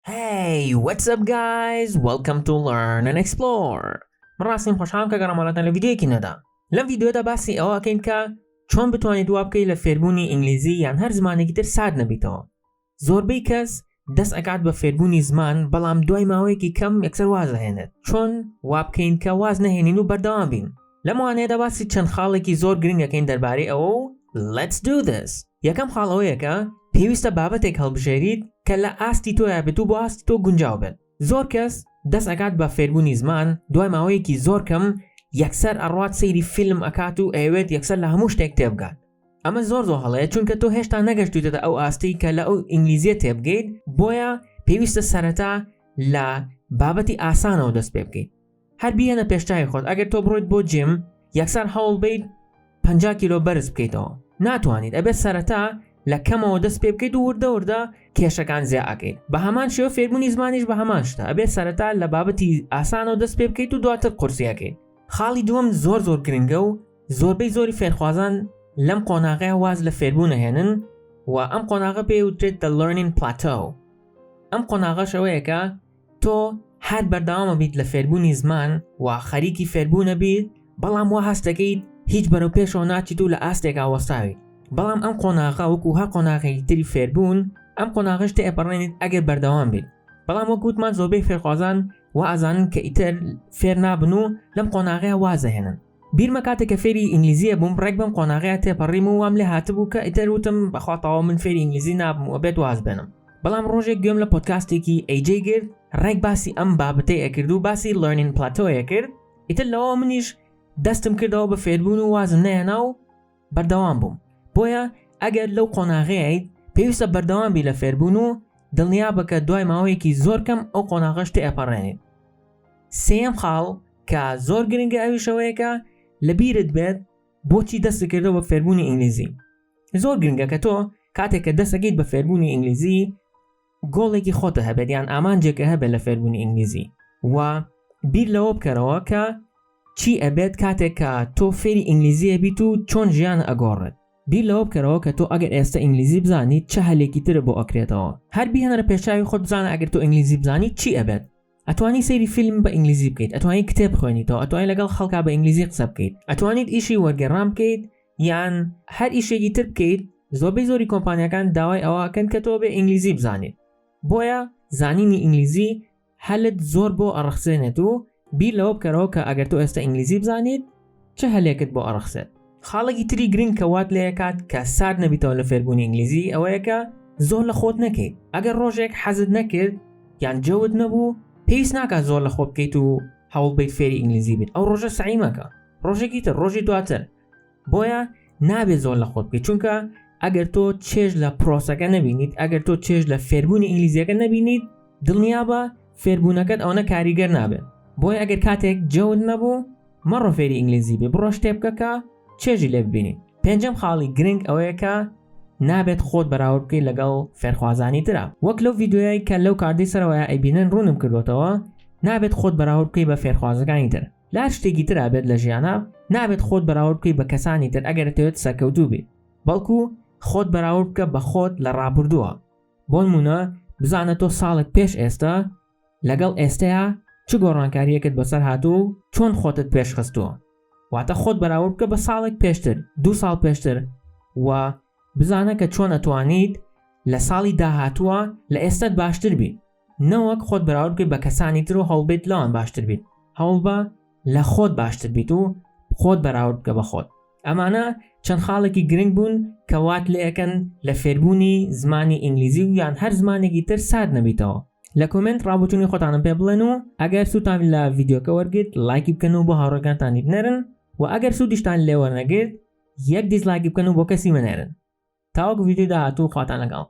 Hey, what's up guys? Welcome to Learn and Explore. مراسم خوشحالم که گرامالاتان لویدیویکی ندا. لم ویدیو دا باسی او اکین که چون بتوانید واب کی لفێربوونی ئینگلیزی یان هەر زمانێکی تر سارد نەبیتەوە. زۆربەی کەس دەست ئەکات بە فێربوونی زمان بەڵام دوای ماوەیەکی کەم یەکسەر واز دەهێنێت چۆن واب بکەین کە واز نەهێنین و بەردەوام بین. لەم وانەیەدا باسی چەند خاڵێکی زۆر گرنگەکەین دەربارەی ئەوە و let's do this. یەکەم خاڵ ئەوەیە کە پێویستە بابەتێک هەڵبژێریت کە لە ئاستی تۆیە بێت و بۆ ئاستی تۆ گونجاو بێت. زۆر کەس دەست ئەکات بە فێربوونی زمان دوای ماوەیەکی زۆر کەم یەکسەر ئەڕوات سەیری فیلم ئەکات و ئەوێت یەکسەر لە هەموو شتێک تێبگات. ئەمە زۆر هەڵەیە چونکە تۆ هێشتا نەگەشتوتە ئەو ئاستی کە لە ئەو ئینگلیزیە تێبگەیت بۆیە پێویستە سەرەتا لە بابەتی ئاسانەوە دەست پێ بکەیت. هەر بیەنە پێشچاوی خۆت ئەگەر تۆ بڕۆیت بۆ جیم یەکسەر هەوڵ بیت 50 کیلۆ بەرز بکەیتەوە ناتوانیت ئەبێت سەرەتا لە کەمەوە دەست پێ بکەیت و وردە کێشەکان زیاد ئەکەیت. بە هەمان شێوە فێربوونی زمانیش بە هەمان شتە ئەبێت سەرەتا لە بابەتی ئاسانەوە دەست پێ بکەیت و دواتر قورسیەکەیت. خاڵی دووەم زۆر گرنگە و زۆربەی زۆری فێرخوازان لەم قۆناغەیە واز لە فێربوون هێنن و ئەم قۆناغە پێی وترێت the learning plateau. ئەم قۆناغەش ئەوەیە کە تۆ هەر بەردەوامە بیت لە فێربوونی زمان و خەریکی فێربوونە بیت بەڵام وا هەست دەکەیت هیچ بەرەو پێشەوە ناچیت و لە ئاستێکا وەستاویت. بەڵام ئەم قۆناغە وەکو هەر قۆناغێکی تری فێربوون ئەم قۆناغەش تێپەڕێنیت ئەگەر بەردەوام بیت. بەڵام وەکوتمان زۆربەی فێرخوازان وا ئەزانن کە ئیتر فێر نابن و لەم قۆناغەیە وازەهێنن. بیرمە کاتێک کە فێری ئینگلیزیە بووم ڕێک بەم قۆناغەیە تێپەڕیم و وام لێ هاتبوو کە ئیتر وتم بەخواتەوە من فێری ئینگلیزی نابم و بێت واز بێنم. بەڵام ڕۆژێک گوێم لە پۆدکاستێکی AJ گرت ڕێک باسی ئەم بابەتەی ئەکرد و باسی learning plateau کرد. ئیتر لەوە منیش دەستم کردەوە بە فێربوون و وازم نەهێنا و بەردەوام بووم. بۆیە ئەگەر لەو قۆناغەیەیت پێویستە بەردەوام بی لە فێربوون و دڵنیا بە کە دوای ماوەیەکی زۆر کەم ئەو قۆناغەش تێپەڕێنیت. سێم خاڵ کە زۆر گرنگە ئەویشەوەیە کە لەبیرت بێت بۆچی دەست کردەوە بە فێربوونی ئینگلیزی. زۆر گرنگە کە تۆ کاتێک کە دەستەکەیت بە فێربوونی ئینگلیزی گۆڵێکی خۆتە هەبێت یان ئامانجێکە هەبێت لە فێربوونی ئینگلیزی و بیر لەوە بکەرەوە کە چی ئەبێت کاتێک کە تۆ فێری ئینگلیزیە بیت و چۆن ژیان ئەگۆڕێت. بیر لەوە بکەرەوە کە تۆ ئەگەر ئێستا ئینگلیزی بزانیت چه هەلێکی ترە بۆ ئەکرێتەوە. هەر بیهێنەرە پێشاوی خۆت بزانە ئەگەر تۆ ئینگلیزی بزانیت چی ئەبێت. ئەتوانی سەیری فیلم بە ئینگلیزی بکەیت، ئەتوانی کتێب بخوێنیتەوە، ئەتوانی لەگەڵ خەڵکا بە ئینگلیزی قسە بکەیت، ئەتوانیت ئیشی وەرگەڕام بکەیت یان هەر ئیشێکی تر بکەیت. زۆربەی زۆری کۆمپانیەکان داوای ئەوەکەن کە تۆ بە ئینگلیزی بزانیت. بۆیە زانینی ئینگلیزی هەلت زۆر بۆ ئەڕەخسێنێت و بیر لەوە بکەرەوە کە ئەگەر تۆ ئێستا ئینگلیزی بزانیت چه هەلێکت بۆ ئەڕەخسێت. خاڵێکی تری گرنگ کە وات لێ کات کە سارد نەبیتەوە لە فێربوونی ئینگلیزی ئەوەیە کە زۆر لە خۆت نەکەیت. ئەگەر ڕۆژێک حەزت نەکرد یان جەوت نەبوو پێویست ناکات زۆر لە خۆ بکەیت و هەوڵ بیت فێری ئینگلیزی بیت. ئەو ڕۆژە سعی مەکە، ڕۆژێکی تر ڕۆژی دواتر. بۆیە نابێت زۆر لە خۆت بکەیت چونکە ئەگەر تۆ چێژ لە پرۆسەکە نەبینیت، ئەگەر تۆ چێژ لە فێربوونی ئینگلیزیەکە نەبینیت دڵنیا بە فێربوونەکەت ئەوە کاریگەر نابێت. بۆیە ئەگەر کاتێک جەوت نەبوو مەڕۆ فێری ئینگلیزی بێ، بڕۆ شتێ بکە کە چێژی لێ ببینیت. پێنجەم خاڵی گرنگ ئەوەیە کە نابێت خۆت بەراورد بکەیت لەگەڵ فێرخوازانی ترە. وەک لەو ڤیدیۆیە کە لەو کاردەی سەرەوەیە ئەیبینن ڕوونم کردوتەوە نابێت خۆت بەراورد بکەیت بە فێرخوازەکانی تر. لە هەر شتێکی تر ئابێت لە ژیانە نابێت خۆت بەراورد بکەیت بە کەسانی تر ئەگەر دەوێت سەرکەوتوو بیت، بەڵکو خۆت بەراورد بکە بە خۆت لە ڕابردووە. بۆ نمونە بزانە تۆ ساڵێک پێش ئێستا لەگەڵ ئێستەیە چ گۆڕانکاریەکەت بەسەر هاتوو چۆن خۆتت پێشخستووە. واتە خۆت بەراورد بکە بە ساڵێک پێشتر، 2 ساڵ پێشتر و بزانە کە چۆن ئەتوانیت لە ساڵی داهاتووە لە ئێستت باشتر بیت. نەوەک خۆت بەراورد بکەیت بە کەسانی تر و هەوڵ بیت لەوان باشتر بیت. هەوڵ بە لە خۆت باشتر بیت و خۆت بەراورد بکە بە خۆت. ئەمانە چەند خاڵێکی گرنگ بوون کە وات لێەکەن لە فێربوونی زمانی ئینگلیزی و یان هەر زمانێکی تر سارد نەبیتەوە. لە کۆمنت ڕابوتونی خۆتانم پێ بڵێن و ئەگەر سوودتان لە ڤیدیۆکە وەرگرت لایکی بکەن و بۆ هاوڕێکانتانی بنێرن و ئەگەر سوودیشتان لێوەرنەگرت یەک دیسلایکی بکەن و بۆ کەسی منێرن. تاوەکو ڤیدیۆ داهاتوو خواتان لەگەڵ.